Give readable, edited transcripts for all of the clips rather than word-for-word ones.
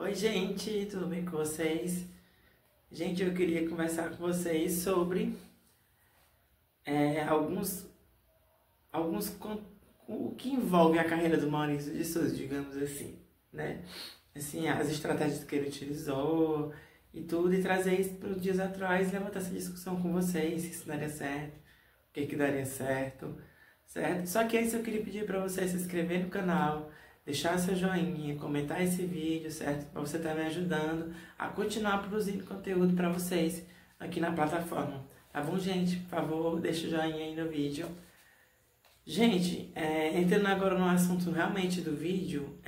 Oi, gente, tudo bem com vocês? Gente, eu queria conversar com vocês sobre alguns, o que envolve a carreira do Maurício de Souza, digamos assim, né? Assim, as estratégias que ele utilizou e tudo, e trazer isso para os dias atuais e levantar essa discussão com vocês, se isso daria certo, o que daria certo, certo? Só que antes eu queria pedir para você se inscrever no canal, deixar seu joinha, comentar esse vídeo, certo? Para você estar me ajudando a continuar produzindo conteúdo para vocês aqui na plataforma. Tá bom, gente? Por favor, deixa o joinha aí no vídeo. Gente, entrando agora no assunto realmente do vídeo,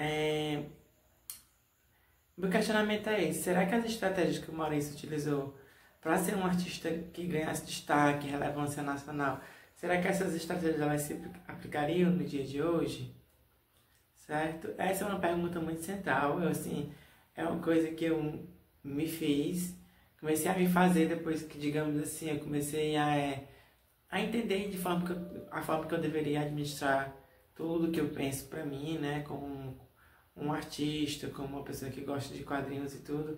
meu questionamento é esse: será que as estratégias que o Maurício utilizou para ser um artista que ganhasse destaque, relevância nacional, será que essas estratégias elas se aplicariam no dia de hoje? Certo? Essa é uma pergunta muito central. É uma coisa que eu me fiz, comecei a me fazer depois que, digamos assim, eu comecei a entender a forma que eu deveria administrar tudo que eu penso para mim, né, como um artista, como uma pessoa que gosta de quadrinhos e tudo.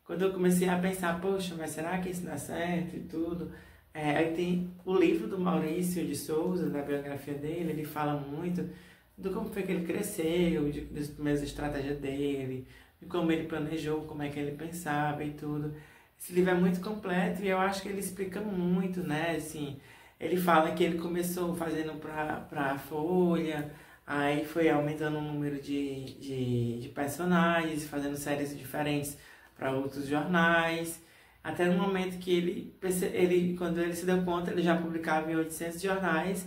Quando eu comecei a pensar, poxa, mas será que isso dá certo e tudo? Aí tem o livro do Maurício de Souza, da biografia dele, ele fala muito do como foi que ele cresceu, das primeiras estratégias dele, de como ele planejou, como é que ele pensava e tudo. Esse livro é muito completo e eu acho que ele explica muito, né? Assim, ele fala que ele começou fazendo para a Folha, aí foi aumentando o número de personagens, fazendo séries diferentes para outros jornais, até no momento que quando ele se deu conta, ele já publicava em 800 jornais,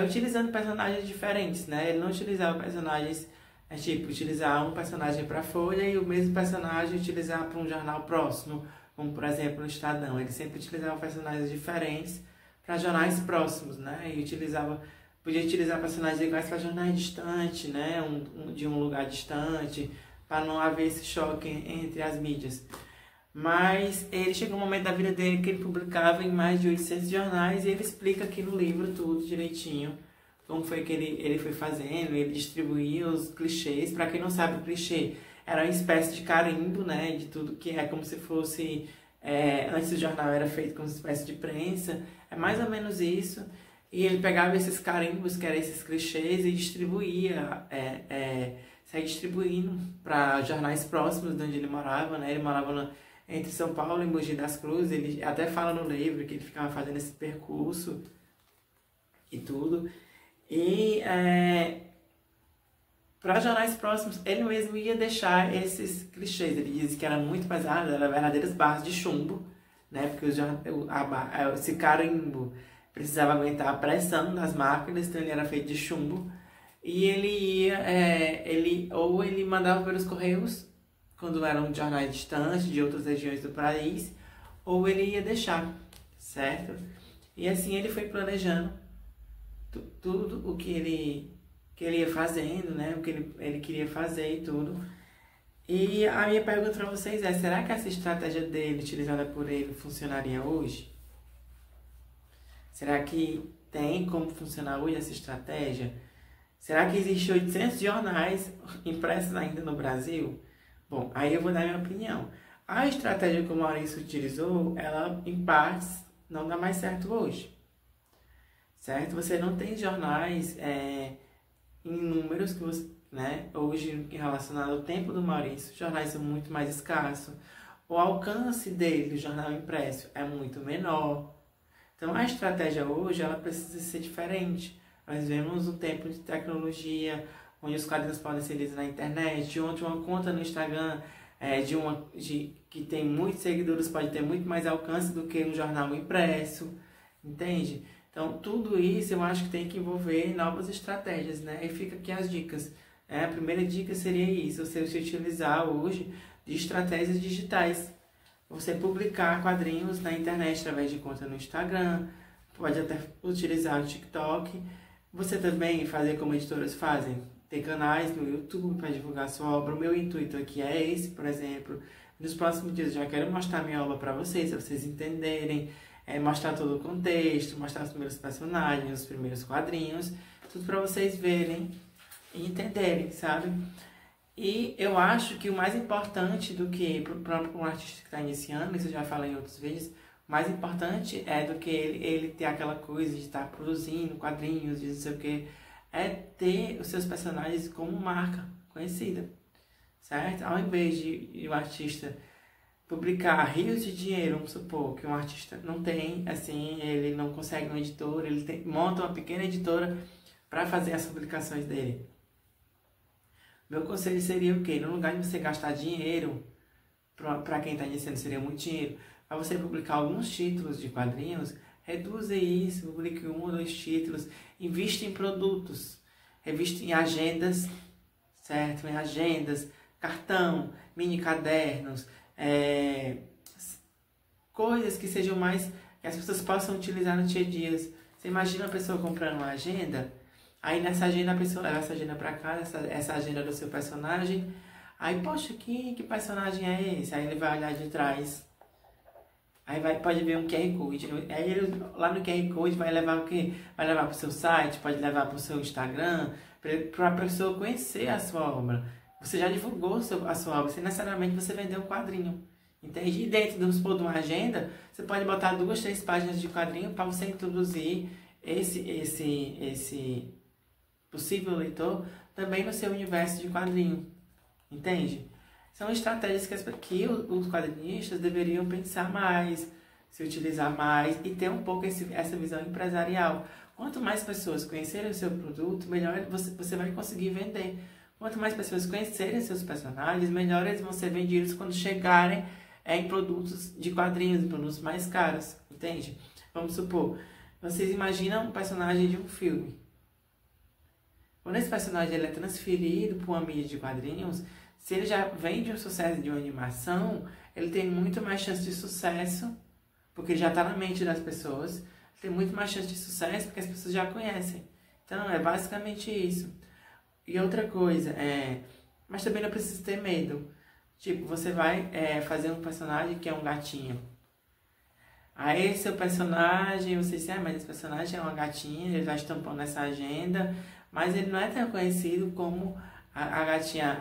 utilizando personagens diferentes, né? Ele não utilizava personagens, tipo, utilizar um personagem para a Folha e o mesmo personagem utilizar para um jornal próximo, como por exemplo o Estadão. Ele sempre utilizava personagens diferentes para jornais próximos, né? E podia utilizar personagens iguais para jornais distantes, né? De um lugar distante, para não haver esse choque entre as mídias. Mas ele chegou um momento da vida dele que ele publicava em mais de 800 jornais e ele explica aqui no livro tudo direitinho, como foi que ele foi fazendo, ele distribuía os clichês. Para quem não sabe, o clichê era uma espécie de carimbo, né, de tudo que é como se fosse, antes o jornal era feito como uma espécie de prensa, é mais ou menos isso, e ele pegava esses carimbos, que eram esses clichês, e distribuía, saía distribuindo para jornais próximos de onde ele morava, né, ele morava entre São Paulo e Mogi das Cruzes. Ele até fala no livro que ele ficava fazendo esse percurso e tudo. E para jornais próximos, ele mesmo ia deixar esses clichês. Ele dizia que era muito pesado, eram verdadeiras barras de chumbo, né? Porque esse carimbo precisava aguentar a pressão das máquinas, então ele era feito de chumbo. E ele mandava pelos correios, quando eram jornais distantes, de outras regiões do país, ou ele ia deixar, certo? E assim ele foi planejando tudo o que ele ia fazendo, né? O que ele queria fazer e tudo. E a minha pergunta para vocês é: será que essa estratégia dele, utilizada por ele, funcionaria hoje? Será que tem como funcionar hoje essa estratégia? Será que existem 800 jornais impressos ainda no Brasil? Bom, aí eu vou dar minha opinião. A estratégia que o Maurício utilizou, ela, em partes, não dá mais certo hoje. Certo? Você não tem jornais em números que você, né? Hoje, relacionado ao tempo do Maurício, os jornais são muito mais escassos. O alcance dele, o jornal impresso, é muito menor. Então, a estratégia hoje, ela precisa ser diferente. Nós vemos um tempo de tecnologia, onde os quadrinhos podem ser lidos na internet, onde uma conta no Instagram que tem muitos seguidores pode ter muito mais alcance do que um jornal impresso, entende? Então, tudo isso eu acho que tem que envolver novas estratégias, né? E fica aqui as dicas. A primeira dica seria isso: você utilizar hoje de estratégias digitais. Você publicar quadrinhos na internet através de conta no Instagram, pode até utilizar o TikTok. Você também fazer como editoras fazem, ter canais no YouTube para divulgar sua obra. O meu intuito aqui é esse, por exemplo. Nos próximos dias eu já quero mostrar minha obra para vocês entenderem, mostrar todo o contexto, mostrar os primeiros personagens, os primeiros quadrinhos, tudo para vocês verem e entenderem, sabe? E eu acho que o mais importante do que, para um artista que está iniciando, isso eu já falei em outros vídeos, o mais importante é do que ele ter aquela coisa de estar produzindo quadrinhos, de não sei o que, é ter os seus personagens como marca conhecida, certo? Ao invés de o artista publicar rios de dinheiro, vamos supor que um artista não tem, assim, ele não consegue uma editora, monta uma pequena editora para fazer as publicações dele. Meu conselho seria o quê? No lugar de você gastar dinheiro, para quem está iniciando seria muito dinheiro, para você publicar alguns títulos de quadrinhos, reduza isso, publique 1 ou 2 títulos, invista em produtos, invista em agendas, certo? Em agendas, cartão, mini cadernos, coisas que sejam mais, que as pessoas possam utilizar no dia a dia. Você imagina uma pessoa comprando uma agenda, aí nessa agenda a pessoa leva essa agenda para casa, essa agenda do seu personagem, aí, poxa, que personagem é esse? Aí ele vai olhar de trás, aí pode ver um QR Code, aí ele, lá no QR Code vai levar o quê? Vai levar para o seu site, pode levar para o seu Instagram, para a pessoa conhecer a sua obra. Você já divulgou a sua obra, sem necessariamente você vender um quadrinho. Entende? E dentro de uma agenda, você pode botar 2, 3 páginas de quadrinho para você introduzir esse possível leitor também no seu universo de quadrinho. Entende? São estratégias que os quadrinistas deveriam pensar mais, se utilizar mais e ter um pouco essa visão empresarial. Quanto mais pessoas conhecerem o seu produto, melhor você vai conseguir vender. Quanto mais pessoas conhecerem seus personagens, melhor eles vão ser vendidos quando chegarem em produtos de quadrinhos, em produtos mais caros, entende? Vamos supor, vocês imaginam um personagem de um filme. Quando esse personagem ele é transferido para uma mídia de quadrinhos, se ele já vem de um sucesso de uma animação, ele tem muito mais chance de sucesso, porque ele já está na mente das pessoas, tem muito mais chance de sucesso porque as pessoas já conhecem. Então, é basicamente isso. E outra coisa, mas também não precisa ter medo. Tipo, você vai fazer um personagem que é um gatinho. Aí seu personagem, você diz, mas esse personagem é uma gatinha, ele vai estampando nessa agenda, mas ele não é tão conhecido como a gatinha,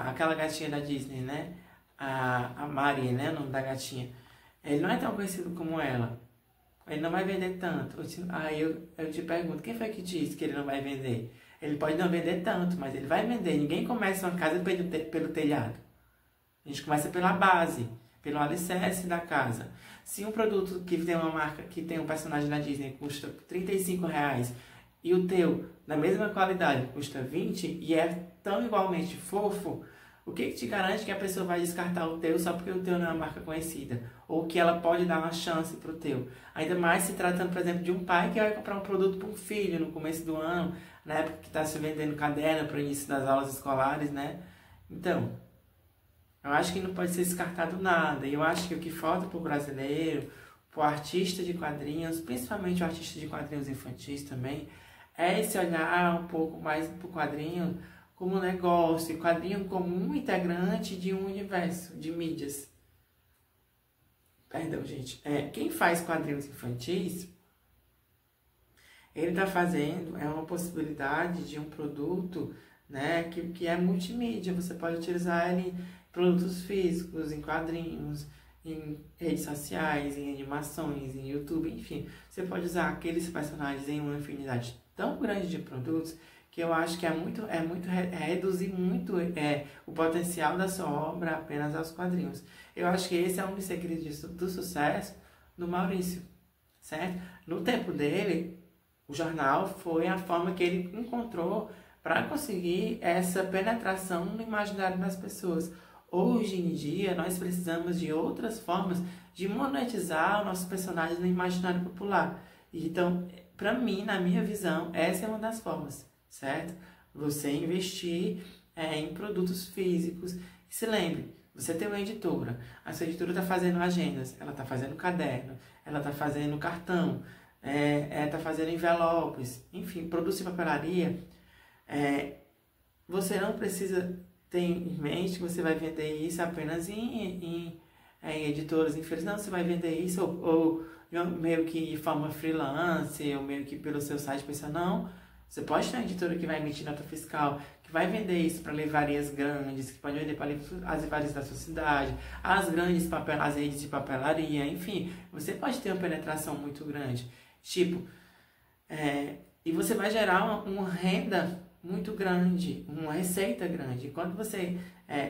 aquela gatinha da Disney, né? A Maria, né? O nome da gatinha. Ele não é tão conhecido como ela. Ele não vai vender tanto. Aí eu te pergunto, quem foi que disse que ele não vai vender? Ele pode não vender tanto, mas ele vai vender. Ninguém começa uma casa pelo telhado. A gente começa pela base, pelo alicerce da casa. Se um produto que tem uma marca, que tem um personagem da Disney custa R$35 e o teu, na mesma qualidade, custa 20 e é tão igualmente fofo, o que te garante que a pessoa vai descartar o teu só porque o teu não é uma marca conhecida? Ou que ela pode dar uma chance pro teu? Ainda mais se tratando, por exemplo, de um pai que vai comprar um produto para um filho no começo do ano, na época que está se vendendo caderno para o início das aulas escolares, né? Então, eu acho que não pode ser descartado nada. E eu acho que o que falta para o brasileiro, para o artista de quadrinhos, principalmente o artista de quadrinhos infantis também, é esse olhar um pouco mais para o quadrinho como um negócio, quadrinho como um integrante de um universo de mídias. Perdão, gente. Quem faz quadrinhos infantis, ele está fazendo, uma possibilidade de um produto, né, que é multimídia. Você pode utilizar ele em produtos físicos, em quadrinhos, em redes sociais, em animações, em YouTube, enfim. Você pode usar aqueles personagens em uma infinidade tão grande de produtos que eu acho que reduzir muito o potencial da sua obra apenas aos quadrinhos. Eu acho que esse é um dos segredos do sucesso do Maurício, certo? No tempo dele, o jornal foi a forma que ele encontrou para conseguir essa penetração no imaginário das pessoas. Hoje em dia, nós precisamos de outras formas de monetizar os nossos personagens no imaginário popular. Então, para mim, na minha visão, essa é uma das formas, certo? Você investir em produtos físicos. E se lembre, você tem uma editora. A sua editora está fazendo agendas, ela está fazendo caderno, ela está fazendo cartão, está fazendo envelopes, enfim, produtos de papelaria. Você não precisa ter em mente que você vai vender isso apenas em editoras inferiores. Não, você vai vender isso ou meio que de forma freelance, ou meio que pelo seu site pessoal. Não, você pode ter uma editora que vai emitir nota fiscal, que vai vender isso para livrarias grandes, que pode vender para as livrarias da sua cidade, as redes de papelaria, enfim, você pode ter uma penetração muito grande. Tipo, e você vai gerar uma renda muito grande, uma receita grande. Quando você,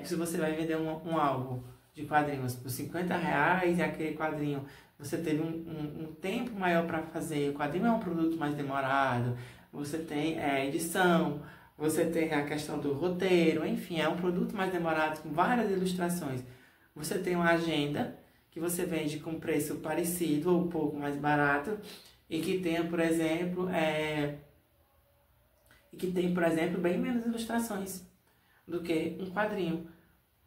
se você vai vender um álbum de quadrinhos por R$50 e aquele quadrinho você teve um tempo maior para fazer, o quadrinho é um produto mais demorado, você tem edição, você tem a questão do roteiro, enfim, é um produto mais demorado com várias ilustrações. Você tem uma agenda que você vende com preço parecido ou um pouco mais barato e que tenha, por exemplo, bem menos ilustrações do que um quadrinho,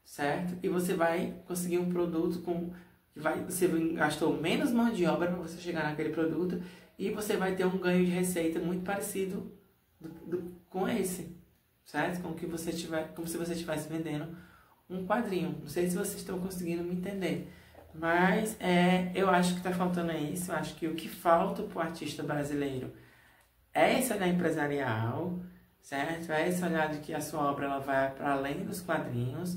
certo? E você vai conseguir um produto você gastou menos mão de obra para você chegar naquele produto e você vai ter um ganho de receita muito parecido com esse, certo? Como se você estivesse vendendo um quadrinho. Não sei se vocês estão conseguindo me entender, mas eu acho que está faltando isso. Eu acho que o que falta para o artista brasileiro é esse olhar empresarial, certo? É esse olhar de que a sua obra ela vai para além dos quadrinhos.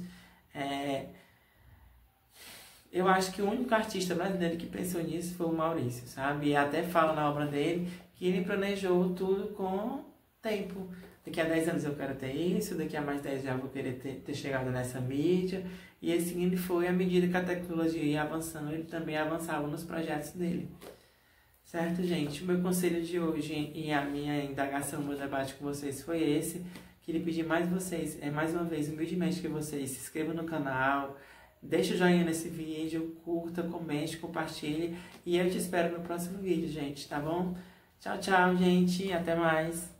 Eu acho que o único artista brasileiro que pensou nisso foi o Maurício, sabe? E até fala na obra dele que ele planejou tudo com tempo. Daqui a 10 anos eu quero ter isso, daqui a mais 10 já vou querer ter chegado nessa mídia. E assim ele foi, à medida que a tecnologia ia avançando, ele também avançava nos projetos dele. Certo, gente? O meu conselho de hoje e a minha indagação, o meu debate com vocês foi esse. Queria pedir mais uma vez, humildemente, que vocês se inscrevam no canal, deixe o joinha nesse vídeo, curta, comente, compartilhe. E eu te espero no próximo vídeo, gente, tá bom? Tchau, tchau, gente. Até mais.